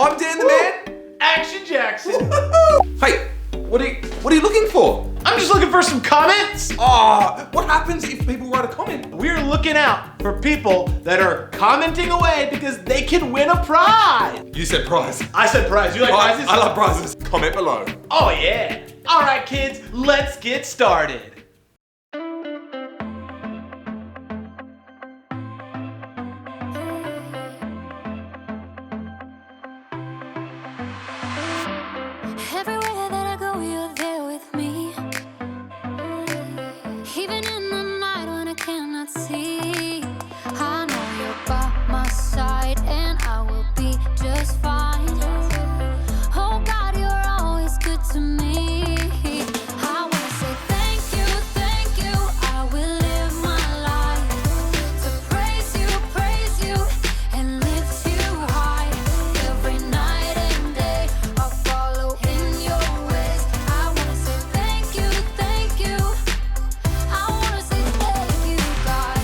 I'm Dan the Man. Action Jackson. Hey, what are you looking for? I'm just looking for some comments. What happens if people write a comment? We're looking out for people that are commenting away because they can win a prize. You said prize. I said prize. You like prizes? I love prizes. Comment below. Oh yeah. All right, kids, let's get started. Everywhere that I go, you're there with me. Even in the night when I cannot see, I know you're by my side and I will be just fine. Oh God, you're always good to me. I wanna say thank you, thank you. I will live my life to praise you, and lift you high. Every night and day, I'll follow in your ways. I wanna say thank you, thank you. I wanna say thank you, God.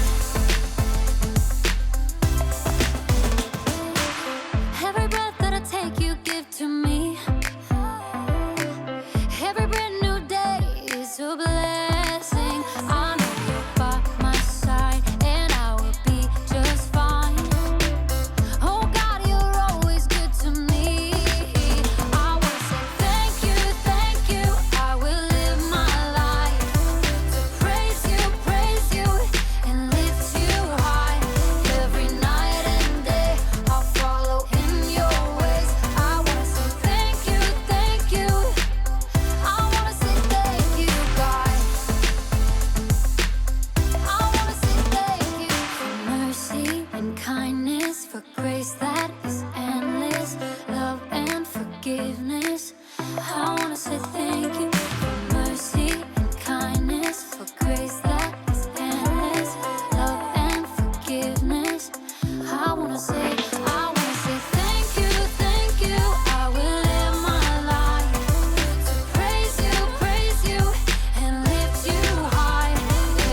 Every breath that I take, you give to me. Every brand new day is a blessing. I know you're by my side and I will be just fine. Oh God, you're always good to me. I wanna say thank you. I will live my life to praise you, and lift you high. Every night and day, I'll follow in your ways. I wanna say thank you. I wanna say thank you, God. I wanna say thank you for mercy and kindness, for grace that is endless, love and forgiveness. I wanna say thank you for mercy and kindness, for grace that is endless, love and forgiveness. I wanna say thank you. I will live my life to praise you, and lift you high.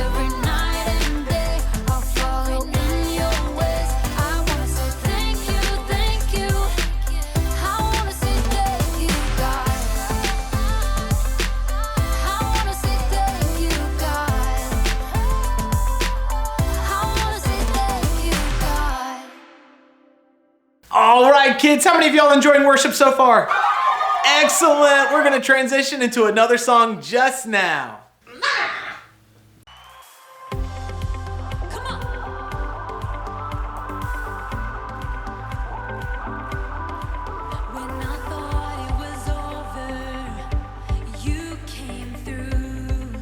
Every night and day, I'll follow in your ways. I wanna say thank you. I wanna say thank you, God. I wanna say thank you, God. I wanna say thank you, God. All right, kids, how many of y'all enjoying worship so far? Excellent. We're gonna transition into another song just now. Come on. When I thought it was over, you came through.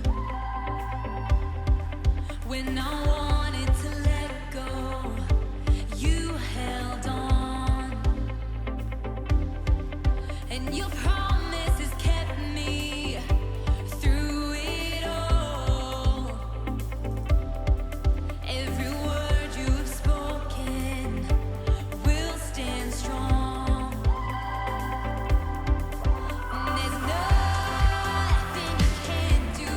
When I wanted to let go, you held on. And your promises kept me through it all. Every word you've spoken will stand strong. There's nothing you can't do.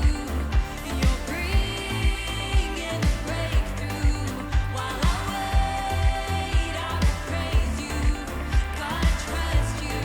You're bringing a breakthrough. While I wait, I will praise you. God, I trust you.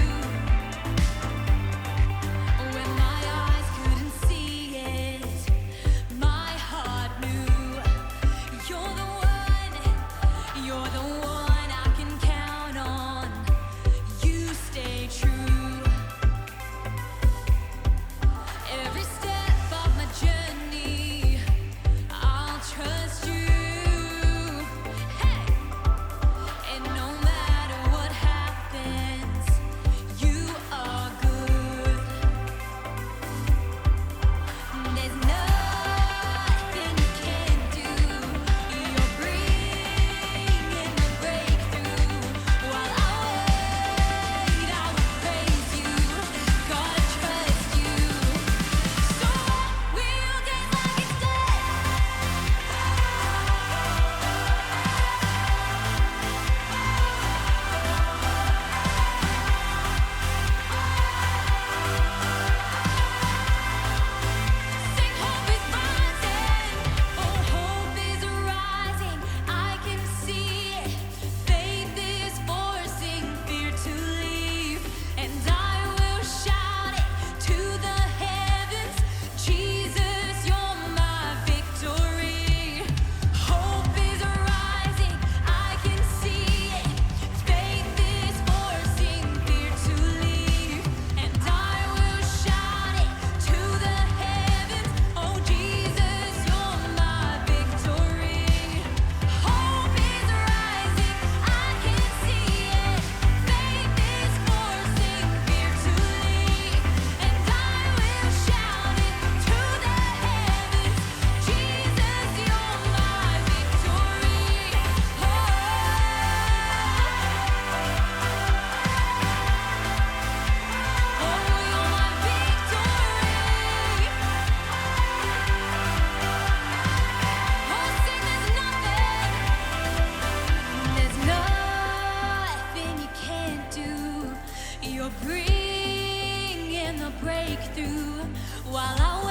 you're bringing the breakthrough. While I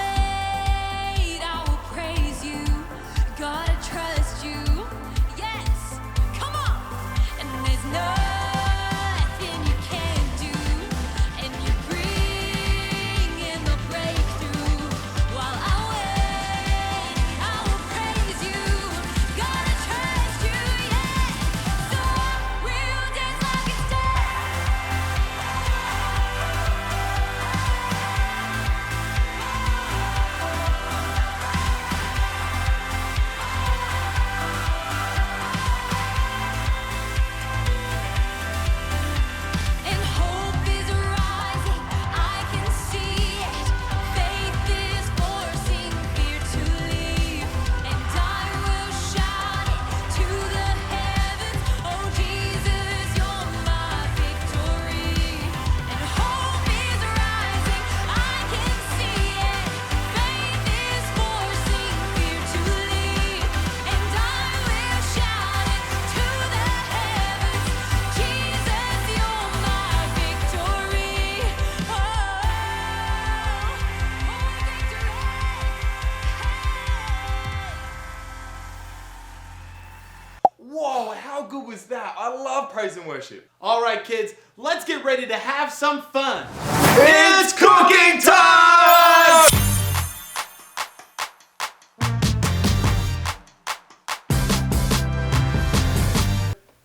wait, I will praise you. God, I trust you. Yes, come on. And there's nothing you can't do. And you're bringing the breakthrough. While I wait, I will praise you. God, I trust you. Yes, so I will dance like it's and hope is rising, I can see it. Faith is forcing fear to leave, and I will shout it to the heavens. Oh Jesus, you're my victory. And hope is rising, I can see it. Faith is forcing fear to leave, and I will shout it to the heavens. Jesus, you're my victory. Oh, Whoa, how good was that? I love praise and worship. All right, kids, let's get ready to have some fun. It's cooking time!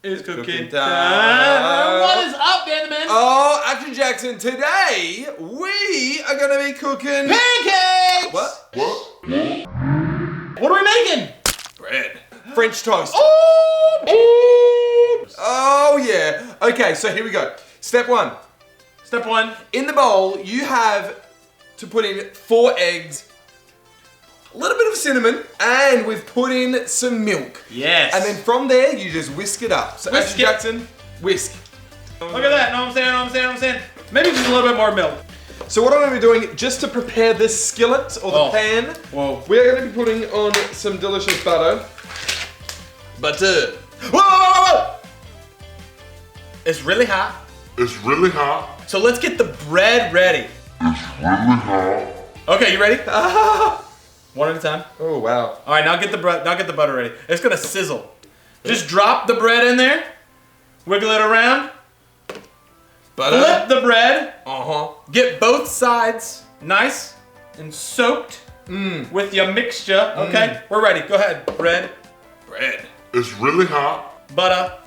It's cooking time. What is up, Benjamin? Oh, Action Jackson, today we are gonna be cooking Pancakes! What? What are we making? Bread. French toast. Oh! Oh yeah. Okay, so here we go. Step one. Step one. In the bowl, you have to put in 4 eggs, a little bit of cinnamon, and we've put in some milk. Yes. And then from there, you just whisk it up. So Whisk Action it. Jackson, whisk. Look at that. Know what I'm saying? Maybe just a little bit more milk. So what I'm going to be doing, just to prepare this skillet or the Oh. pan, Whoa. we're going to be putting on some delicious butter. Butter. Whoa, whoa, whoa, It's really hot. It's really hot. So let's get the bread ready. It's really hot. Okay, you ready? whoa. One at a time. Oh wow. All right, now get the butter ready. It's gonna sizzle. Just drop the bread in there. Wiggle it around. Butter. Flip the bread. Uh-huh. Get both sides nice and soaked with your mixture. Okay, we're ready. Go ahead. Bread, Bread. It's really hot. butter.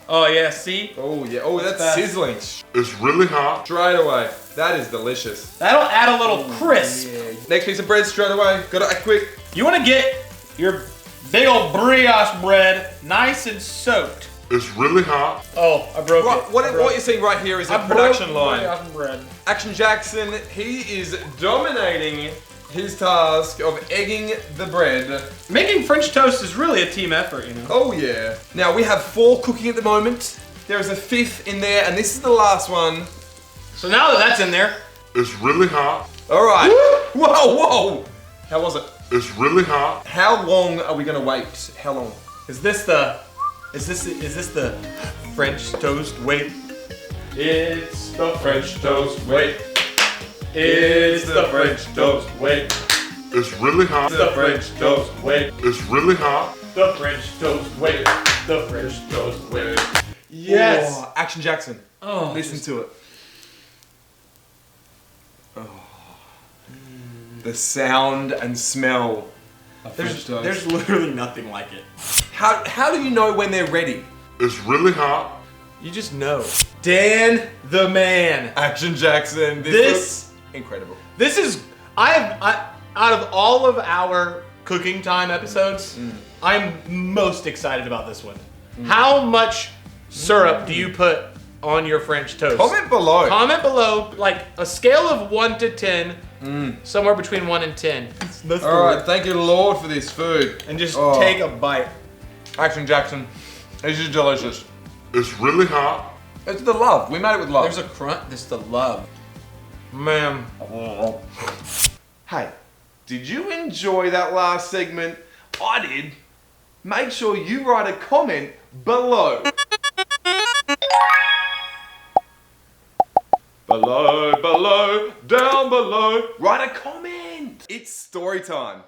Oh yeah, see? Oh yeah. Oh, that's Fast. sizzling. It's really hot. Straight away. That is delicious. That'll add a little crisp. Next piece of bread straight away. Gotta act quick. You wanna get your big old brioche bread nice and soaked. It's really hot. Oh, I broke Right, it. what I broke you're seeing right here is a I broke production line. brioche bread. Action Jackson, he is dominating his task of egging the bread. Making French toast is really a team effort, you know. Oh yeah. Now we have 4 cooking at the moment. There is a 5th in there, and this is the last one. So now that that's in there, It's really hot. All right. Whoa, whoa. How was it? It's really hot. How long are we gonna wait? How long? is this the French toast? Wait. It's the French toast. Wait. It's the French toast. Wait. It's really hot. The French toast. Wait. It's really hot. The French toast. Wait. The French toast. Wait. Yes. Oh, Action Jackson. Oh, Listen to it. Oh. The sound and smell. of French toast. there's literally nothing like it. How do you know when they're ready? It's really hot. You just know. Dan the man. Action Jackson. This- looks incredible. This is out of all of our cooking time episodes, I'm most excited about this one. How much syrup do you put on your French toast? Comment below. Comment below, like a scale of 1 to 10, somewhere between 1 and 10. That's All right, thank you Lord for this food. and just Oh. take a bite. Action Jackson. This is delicious. It's really hot. It's the love. We made it with love. There's a crunch. This is the love, man. Hey, did you enjoy that last segment? I did. Make sure you write a comment below. Below, down below. Write a comment. It's story time.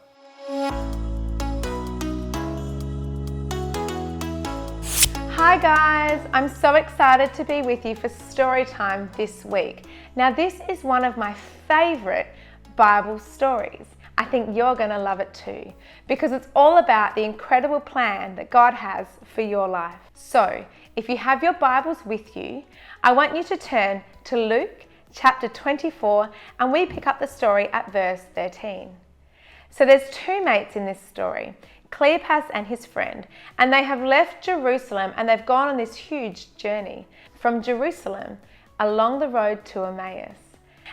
Hi guys, I'm so excited to be with you for story time this week. Now this is one of my favorite Bible stories. I think you're going to love it too, because it's all about the incredible plan that God has for your life. So if you have your Bibles with you, I want you to turn to Luke chapter 24 and we pick up the story at verse 13. So there's two mates in this story, Cleopas and his friend, and they have left Jerusalem and they've gone on this huge journey from Jerusalem along the road to Emmaus.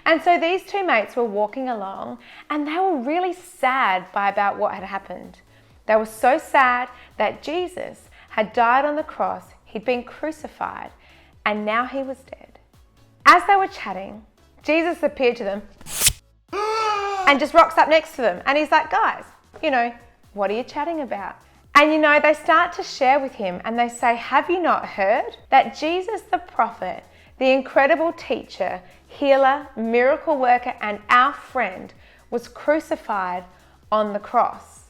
And so these two mates were walking along and they were really sad about what had happened. They were so sad that Jesus had died on the cross, he'd been crucified, and now he was dead. As they were chatting, Jesus appeared to them and just rocks up next to them. And he's like, guys, what are you chatting about? And they start to share with him and they say, have you not heard that Jesus the prophet, the incredible teacher, healer, miracle worker, and our friend was crucified on the cross?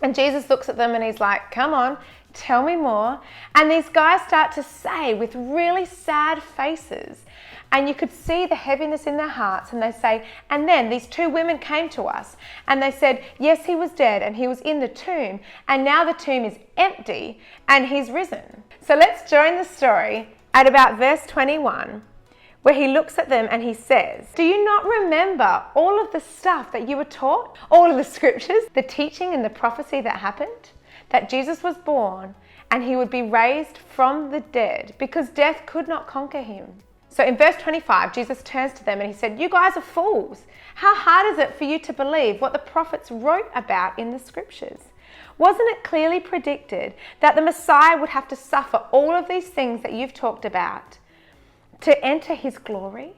And Jesus looks at them and he's like, come on, tell me more. And these guys start to say with really sad faces, and you could see the heaviness in their hearts, and they say, and then these two women came to us and they said, yes, he was dead and he was in the tomb, and now the tomb is empty and he's risen. So let's join the story at about verse 21, where he looks at them and he says, do you not remember all of the stuff that you were taught? All of the scriptures, the teaching and the prophecy that happened? That Jesus was born and he would be raised from the dead because death could not conquer him. So in verse 25, Jesus turns to them and he said, you guys are fools. How hard is it for you to believe what the prophets wrote about in the scriptures? Wasn't it clearly predicted that the Messiah would have to suffer all of these things that you've talked about to enter his glory?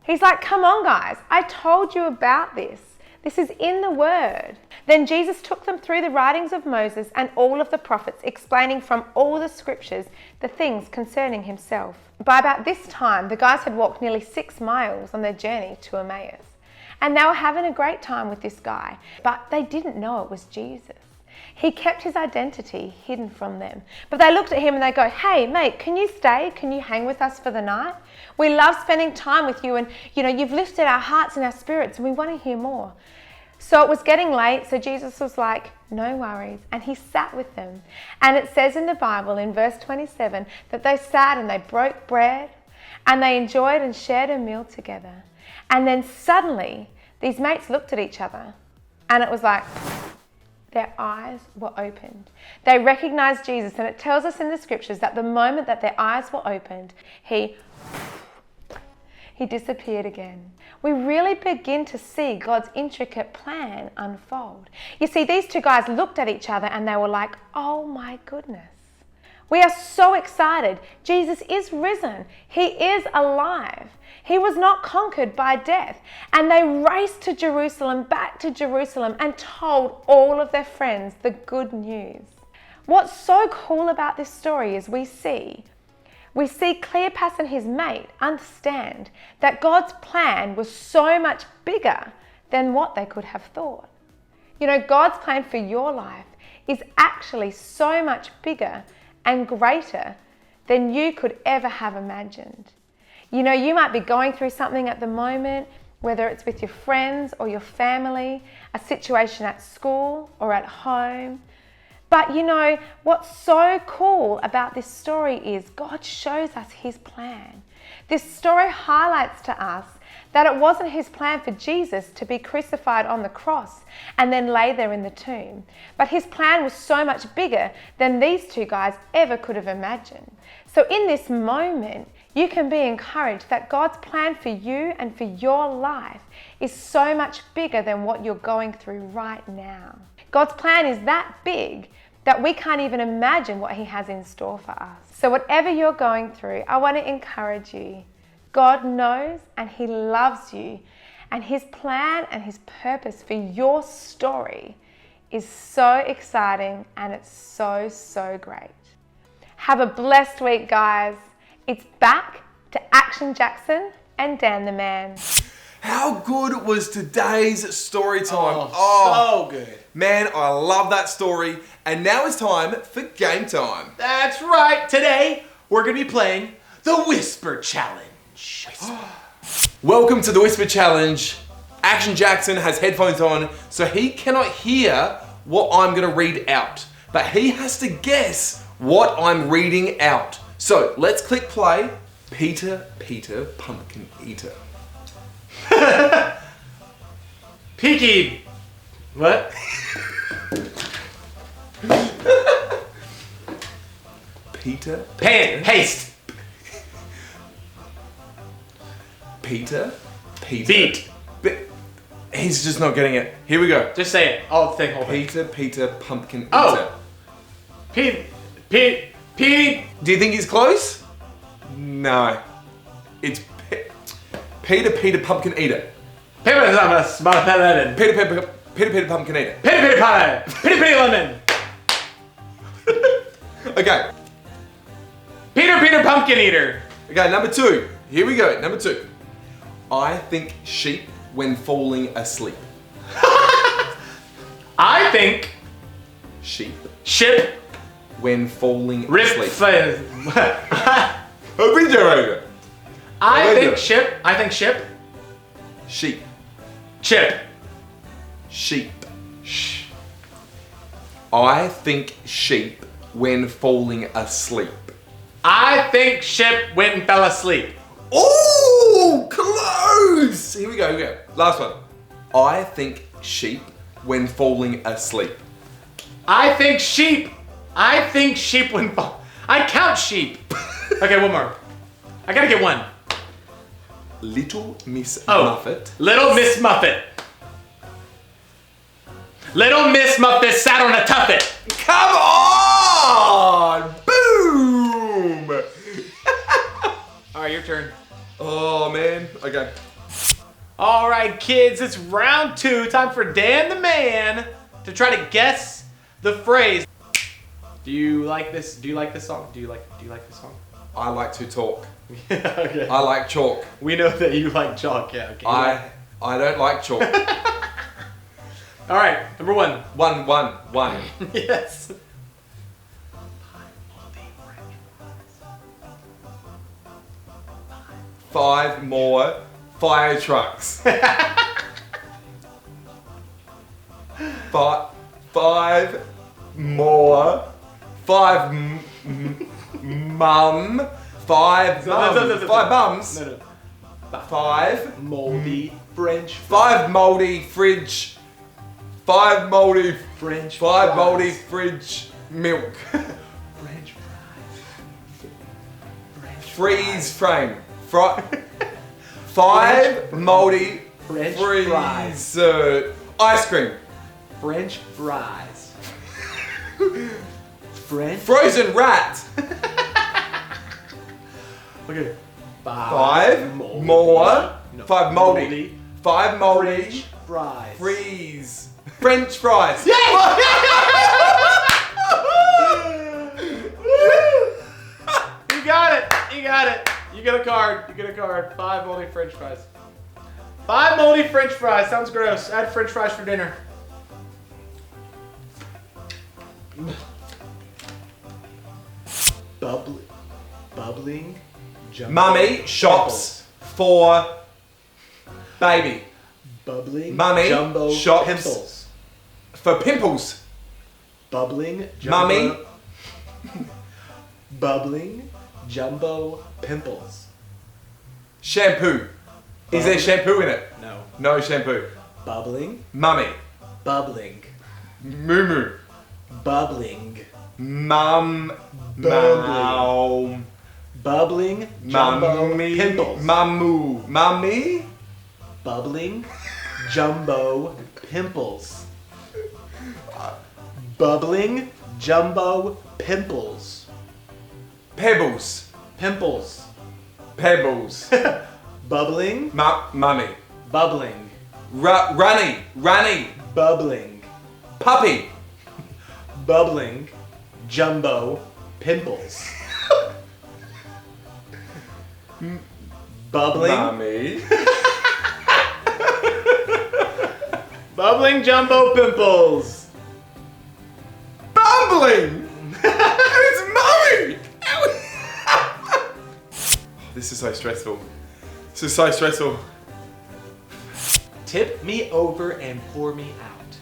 He's like, come on guys, I told you about this. This is in the word. Then Jesus took them through the writings of Moses and all of the prophets, explaining from all the scriptures the things concerning himself. By about this time, the guys had walked nearly 6 miles on their journey to Emmaus. And they were having a great time with this guy, but they didn't know it was Jesus. He kept his identity hidden from them. But they looked at him and they go, hey mate, can you stay? Can you hang with us for the night? We love spending time with you, and you've lifted our hearts and our spirits and we want to hear more. So it was getting late, so Jesus was like, no worries, and he sat with them. And it says in the Bible in verse 27 that they sat and they broke bread and they enjoyed and shared a meal together. And then suddenly these mates looked at each other and it was like their eyes were opened. They recognized Jesus, and it tells us in the scriptures that the moment that their eyes were opened, he disappeared again. We really begin to see God's intricate plan unfold. You see, these two guys looked at each other and they were like, oh my goodness. We are so excited. Jesus is risen. He is alive. He was not conquered by death. And they raced to Jerusalem, back to Jerusalem, and told all of their friends the good news. What's so cool about this story is we see Cleopas and his mate understand that God's plan was so much bigger than what they could have thought. God's plan for your life is actually so much bigger and greater than you could ever have imagined. You might be going through something at the moment, whether it's with your friends or your family, a situation at school or at home. But what's so cool about this story is God shows us his plan. This story highlights to us that it wasn't his plan for Jesus to be crucified on the cross and then lay there in the tomb. But his plan was so much bigger than these two guys ever could have imagined. So in this moment, you can be encouraged that God's plan for you and for your life is so much bigger than what you're going through right now. God's plan is that big that we can't even imagine what he has in store for us. So whatever you're going through, I want to encourage you. God knows and he loves you, and his plan and his purpose for your story is so exciting, and it's so, so great. Have a blessed week, guys. It's back to Action Jackson and Dan the Man. How good was today's story time? So good. Man, I love that story. And now it's time for game time. That's right. Today, we're going to be playing the Whisper Challenge. Welcome to the Whisper Challenge. Action Jackson has headphones on, so he cannot hear what I'm going to read out. But he has to guess what I'm reading out. So let's click play. Peter, Pumpkin Eater. Peaky. What? Peter. Haste. Peter. Beat. He's just not getting it. Here we go. Just say it. All the thing. Whole thing. Peter, Pumpkin Eater. Oh. Pete. Do you think he's close? No. It's Peter, Pumpkin Eater. Peter, Pumpkin Eater. pie. Petty lemon. Okay. Peter Pumpkin Eater. Okay, number 2. Here we go. Number 2. I think sheep when falling asleep. I think Sheep ship when falling rip. asleep. I think ship. Sheep. Chip. Sheep. I think sheep when falling asleep. I think ship went and fell asleep. Oh, close! Here we go. Last one. I think sheep when falling asleep. I think sheep when fall. I count sheep. Okay, one more. I gotta get one. Little Miss Muffet. Little Miss Muffet. Little Miss Muffet sat on a tuffet. Come on! Boom! All right, your turn. Oh man. Okay. All right, kids, it's round 2. Time for Dan the Man to try to guess the phrase. Do you like this? Do you like this song? Do you like this song? I like to talk. Okay. I like chalk. We know that you like chalk. Yeah. Okay. I don't like chalk. All right, number 1. One. Yes. 5 more fire trucks. 5 more. 5 mum. 5 mums. No. 5 Moldy French. 5 moldy fridge. 5 moldy French. 5 moldy fridge milk. French fries. Freeze frame. 5 moldy French freeze ice cream. French fries. French. Frozen rat. Okay. 5 moldy. more. No. 5 moldy. 5 moldy. French fries. Freeze. French fries. You got it. You get a card. 5 moldy French fries. 5 moldy French fries. Sounds gross. I had French fries for dinner. Bubbling. Jumbo Mummy shops for baby. Bubbling. Mummy jumbo shops pimples. for pimples. Bubbling. Jumbo, Mummy. Bubbling. Jumbo pimples. Shampoo. Is there shampoo in it? No. No shampoo. Bubbling. Mummy. Bubbling. Moo moo. Bubbling. Mum. Mum. Bubbling. Jumbo Mummy. pimples. Mamu. Mummy. Bubbling. Jumbo pimples. Bubbling. Jumbo pimples. Pebbles. Pimples. Pebbles. Bubbling. Mummy. Bubbling. Runny. Bubbling. Puppy. Bubbling. Jumbo pimples. Bubbling. Mommy. Bubbling jumbo pimples. Bumbling! It's Mommy! This is so stressful. This is so stressful. Tip me over and pour me out.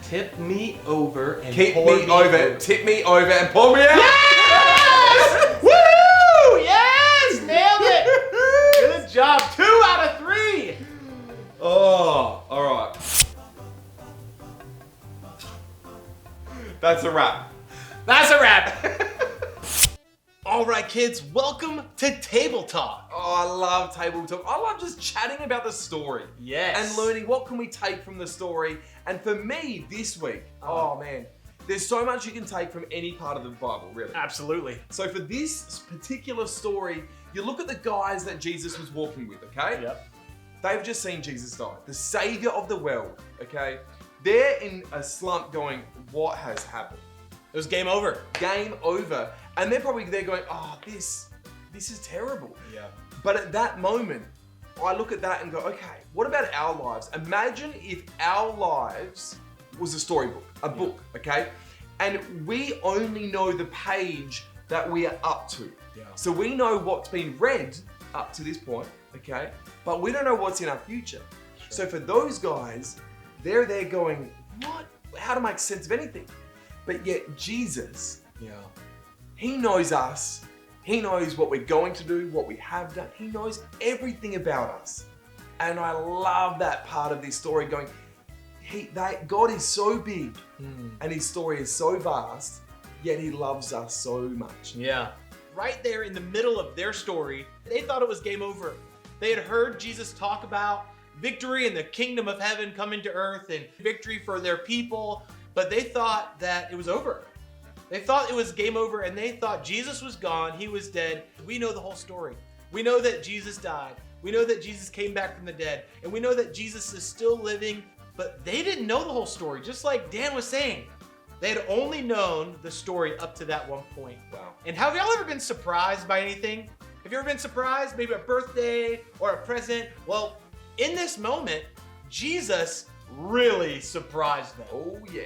Tip me over and Keep pour me over, tip me over, and pour me out! Yes! Woo! Yes! Nailed it! Good job. 2 out of 3. Oh, alright. That's a wrap. That's a wrap. All right, kids, welcome to Table Talk. Oh, I love table talk. I love just chatting about the story. Yes. And learning what can we take from the story. And for me, this week, oh man, there's so much you can take from any part of the Bible, really. Absolutely. So for this particular story, you look at the guys that Jesus was walking with, okay? Yep. They've just seen Jesus die, the savior of the world, okay? They're in a slump going, what has happened? It was game over. Game over. And they're probably there going, oh, this is terrible. Yeah. But at that moment, I look at that and go, okay, what about our lives? Imagine if our lives was a storybook, a book, okay? And we only know the page that we are up to. Yeah. So we know what's been read up to this point, okay? But we don't know what's in our future. Sure. So for those guys, they're there going, what? How to make sense of anything? But yet Jesus, Yeah. he knows us. He knows what we're going to do, what we have done. He knows everything about us. And I love that part of this story going, God is so big and his story is so vast, yet he loves us so much. Yeah. Right there in the middle of their story, they thought it was game over. They had heard Jesus talk about victory and the kingdom of heaven coming to earth and victory for their people, but they thought that it was over. They thought it was game over and they thought Jesus was gone, he was dead. We know the whole story. We know that Jesus died. We know that Jesus came back from the dead. And we know that Jesus is still living, but they didn't know the whole story. Just like Dan was saying, they had only known the story up to that one point. Wow. And have y'all ever been surprised by anything? Have you ever been surprised? Maybe a birthday or a present? Well, in this moment, Jesus really surprised them. Oh yeah.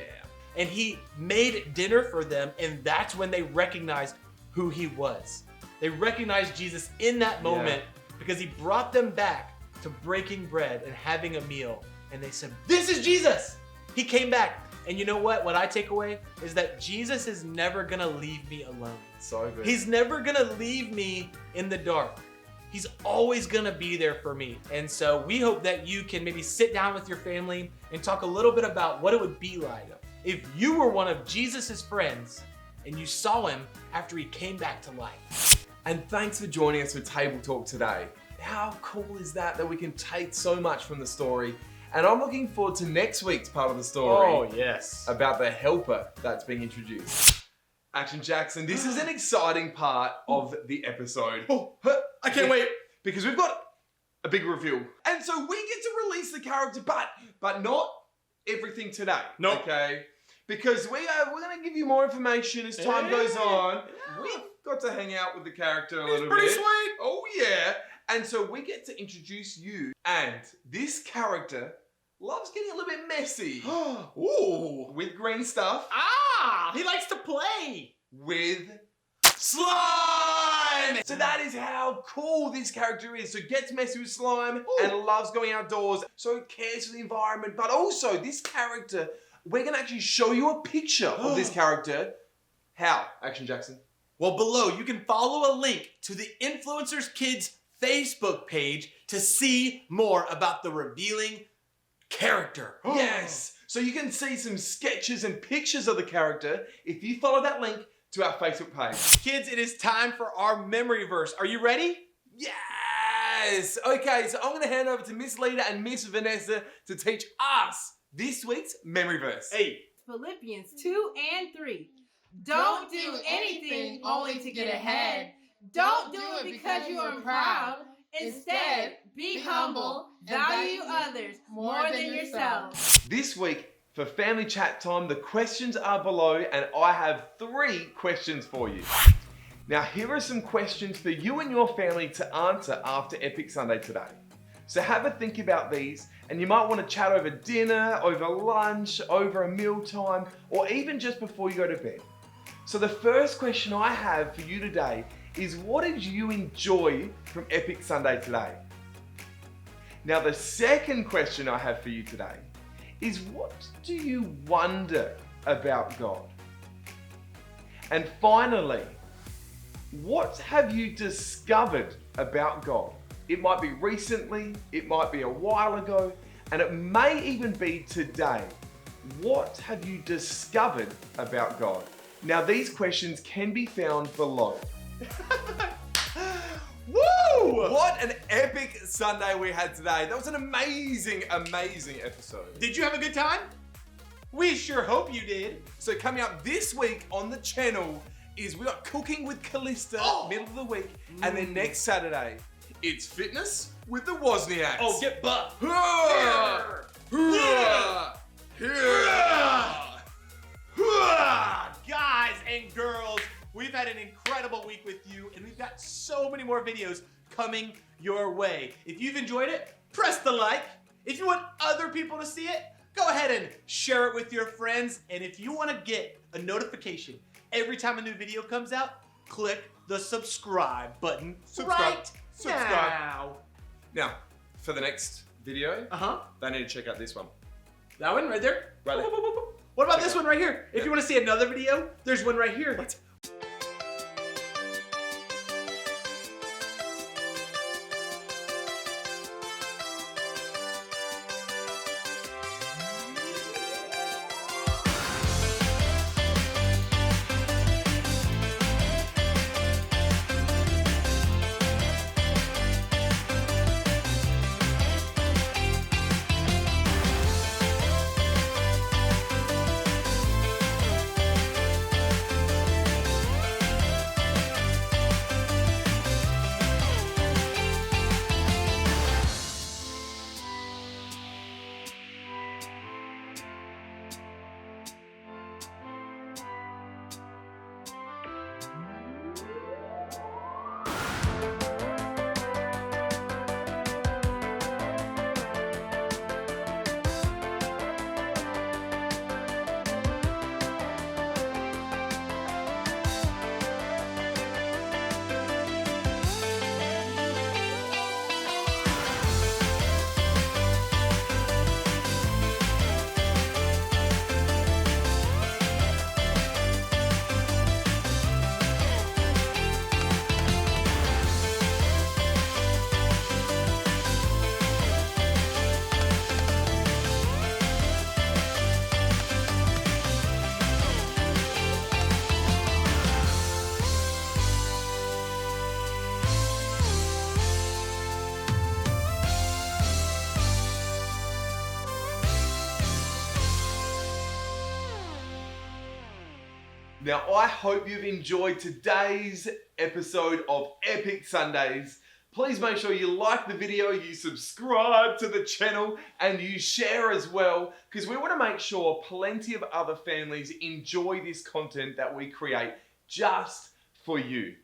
And he made dinner for them, and that's when they recognized who he was. They recognized Jesus in that moment because he brought them back to breaking bread and having a meal. And they said, this is Jesus. He came back. And you know what? What I take away is that Jesus is never gonna leave me alone. So good. He's never gonna leave me in the dark. He's always gonna be there for me. And so we hope that you can maybe sit down with your family and talk a little bit about what it would be like if you were one of Jesus's friends and you saw him after he came back to life. And thanks for joining us for Table Talk today. How cool is that we can take so much from the story? And I'm looking forward to next week's part of the story. Oh, yes. About the helper that's being introduced. Action Jackson, this is an exciting part of the episode. Oh, I can't wait. Because we've got a big reveal. And so we get to release the character, but not everything today. Nope. Okay? Because we're going to give you more information as time goes on. Yeah. We've got to hang out with the character a little pretty bit. sweet. Oh yeah. And so we get to introduce you. And this character loves getting a little bit messy. Ooh. With green stuff. Ah, he likes to play. With slime! So that is how cool this character is. So gets messy with slime and loves going outdoors. So cares for the environment. But also this character, we're going to actually show you a picture of this character. How, Action Jackson? Well, below you can follow a link to the Influencers Kids Facebook page to see more about the revealing character. Yes! So you can see some sketches and pictures of the character if you follow that link to our Facebook page. Kids, it is time for our memory verse. Are you ready? Yes! Okay, so I'm going to hand over to Miss Lita and Miss Vanessa to teach us this week's memory verse. Hey. Philippians 2 and 3. Don't do anything only to get ahead. Don't do it because you are proud. Instead, be humble, value others more than yourself. This week, for family chat time, the questions are below and I have 3 questions for you. Now, here are some questions for you and your family to answer after Epic Sunday today. So have a think about these, and you might want to chat over dinner, over lunch, over a mealtime, or even just before you go to bed. So the first question I have for you today is, what did you enjoy from Epic Sunday today? Now, the second question I have for you today is, what do you wonder about God? And finally, what have you discovered about God? It might be recently, it might be a while ago, and it may even be today. What have you discovered about God? Now, these questions can be found below. Woo! What an epic Sunday we had today. That was an amazing, amazing episode. Did you have a good time? We sure hope you did. So coming up this week on the channel is we got Cooking with Callista, middle of the week, and then next Saturday, it's Fitness with the Wozniaks. Oh, get buff. Guys and girls, we've had an incredible week with you, and we've got so many more videos coming your way. If you've enjoyed it, press the like. If you want other people to see it, go ahead and share it with your friends. And if you want to get a notification every time a new video comes out, click the subscribe button right now. Now, for the next video, they need to check out this one. That one right there? Right there. What about this one right here? If you want to see another video, there's one right here. Now, I hope you've enjoyed today's episode of Epic Sundays. Please make sure you like the video, you subscribe to the channel, and you share as well, because we want to make sure plenty of other families enjoy this content that we create just for you.